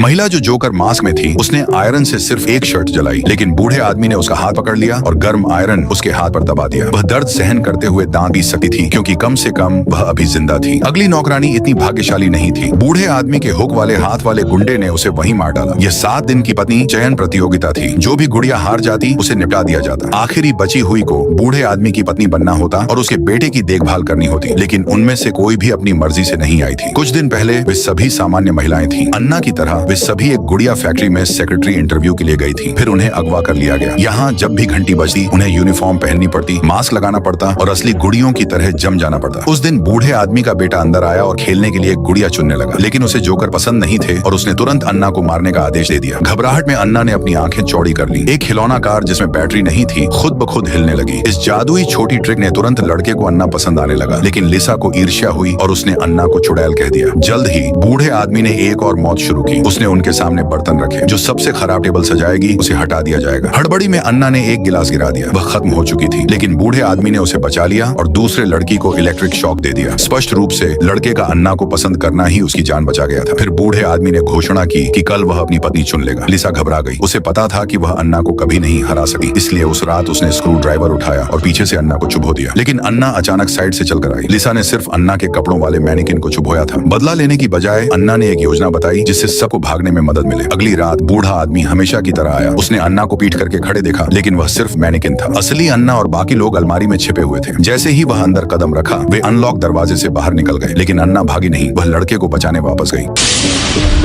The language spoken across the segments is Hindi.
महिला जो जोकर मास्क में थी उसने आयरन से सिर्फ एक शर्ट जलाई, लेकिन बूढ़े आदमी ने उसका हाथ पकड़ लिया और गर्म आयरन उसके हाथ पर दबा दिया। वह दर्द सहन करते हुए दांत पीस सकती थी क्योंकि कम से कम वह अभी जिंदा थी। अगली नौकरानी इतनी भाग्यशाली नहीं थी। बूढ़े आदमी के हुक वाले हाथ वाले गुंडे ने उसे वहीं मार डाला। यह 7 दिन की पत्नी चयन प्रतियोगिता थी। जो भी गुड़िया हार जाती उसे निपटा दिया जाता। आखिरी बची हुई को बूढ़े आदमी की पत्नी बनना होता और उसके बेटे की देखभाल करनी होती, लेकिन उनमें से कोई भी अपनी मर्जी से नहीं आई थी। कुछ दिन पहले वे सभी सामान्य महिलाएं थीं। अन्ना की तरह वे सभी एक गुड़िया फैक्ट्री में सेक्रेटरी इंटरव्यू के लिए गई थी। फिर उन्हें अगवा कर लिया गया। यहाँ जब भी घंटी बजती उन्हें यूनिफॉर्म पहननी पड़ती, मास्क लगाना पड़ता और असली गुड़ियों की तरह जम जाना पड़ता। उस दिन बूढ़े आदमी का बेटा अंदर आया और खेलने के लिए एक गुड़िया चुनने लगा, लेकिन उसे जोकर पसंद नहीं थे और उसने तुरंत अन्ना को मारने का आदेश दे दिया। घबराहट में अन्ना ने अपनी आंखें चौड़ी कर ली। एक खिलौना कार जिसमें बैटरी नहीं थी खुद ब खुद हिलने लगी। इस जादुई छोटी ट्रिक ने तुरंत लड़के को अन्ना पसंद आने लगा, लेकिन लिसा को ईर्ष्या हुई और उसने अन्ना को चुड़ैल कह दिया। जल्द ही बूढ़े आदमी ने एक और मौत शुरू की। उसने उनके सामने बर्तन रखे। जो सबसे खराब टेबल सजाएगी उसे हटा दिया जाएगा। हड़बड़ी में अन्ना ने एक गिलास गिरा दिया। वह खत्म हो चुकी थी, लेकिन बूढ़े आदमी ने उसे बचा लिया और दूसरे लड़की को इलेक्ट्रिक शॉक दे दिया। स्पष्ट रूप से लड़के का अन्ना को पसंद करना ही उसकी जान बचा गया था। फिर बूढ़े आदमी ने घोषणा की कि कल वह अपनी पत्नी चुन लेगा। लिसा घबरा गई। उसे पता था कि वह अन्ना को कभी नहीं हरा सकी, इसलिए उस रात उसने स्क्रू ड्राइवर उठाया और पीछे से अन्ना को चुभो दिया। लेकिन अन्ना अचानक साइड से चलकर आई। लिसा ने सिर्फ अन्ना के कपड़ों वाले मैनिकिन को चुभोया था। बदला लेने की बजाय अन्ना ने एक योजना बताई जिससे सबको भागने में मदद मिले। अगली रात बूढ़ा आदमी हमेशा की तरह आया। उसने अन्ना को पीट करके खड़े देखा, लेकिन वह सिर्फ मैनिकिन था। असली अन्ना और बाकी लोग अलमारी में छिपे हुए थे। जैसे ही वह अंदर कदम रखा वे अनलॉक दरवाजे से बाहर निकल गए, लेकिन अन्ना भागी नहीं। वह लड़के को बचाने वापस गई।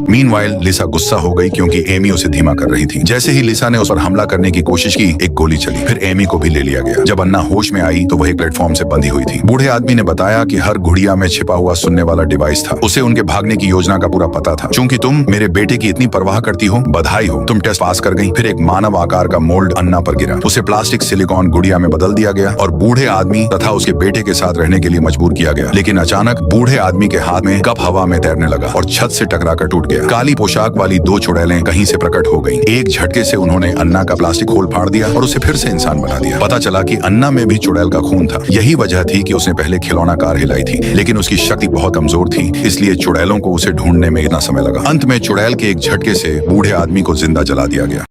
मीनवाइल लिसा गुस्सा हो गई क्योंकि एमी उसे धीमा कर रही थी। जैसे ही लिसा ने उस पर हमला करने की कोशिश की, एक गोली चली। फिर एमी को भी ले लिया गया। जब अन्ना होश में आई तो वह एक प्लेटफॉर्म से बंधी हुई थी। बूढ़े आदमी ने बताया कि हर गुड़िया में छिपा हुआ सुनने वाला डिवाइस था। उसे उनके भागने की योजना का पूरा पता था। चूंकि तुम मेरे बेटे की इतनी परवाह करती हो, बधाई हो, तुम टेस्ट पास कर गई। फिर एक मानव आकार का मोल्ड अन्ना पर गिरा। उसे प्लास्टिक सिलिकॉन गुड़िया में बदल दिया गया और बूढ़े आदमी तथा उसके बेटे के साथ रहने के लिए मजबूर किया गया। लेकिन अचानक बूढ़े आदमी के हाथ में कप हवा में तैरने लगा और छत से टकराकर टूट गया। काली पोशाक वाली 2 चुड़ैलें कहीं से प्रकट हो गईं। एक झटके से उन्होंने अन्ना का प्लास्टिक खोल फाड़ दिया और उसे फिर से इंसान बना दिया। पता चला कि अन्ना में भी चुड़ैल का खून था। यही वजह थी कि उसने पहले खिलौना कार हिलाई थी, लेकिन उसकी शक्ति बहुत कमजोर थी, इसलिए चुड़ैलों को उसे ढूंढने में इतना समय लगा। अंत में चुड़ैल के एक झटके से बूढ़े आदमी को जिंदा जला दिया गया।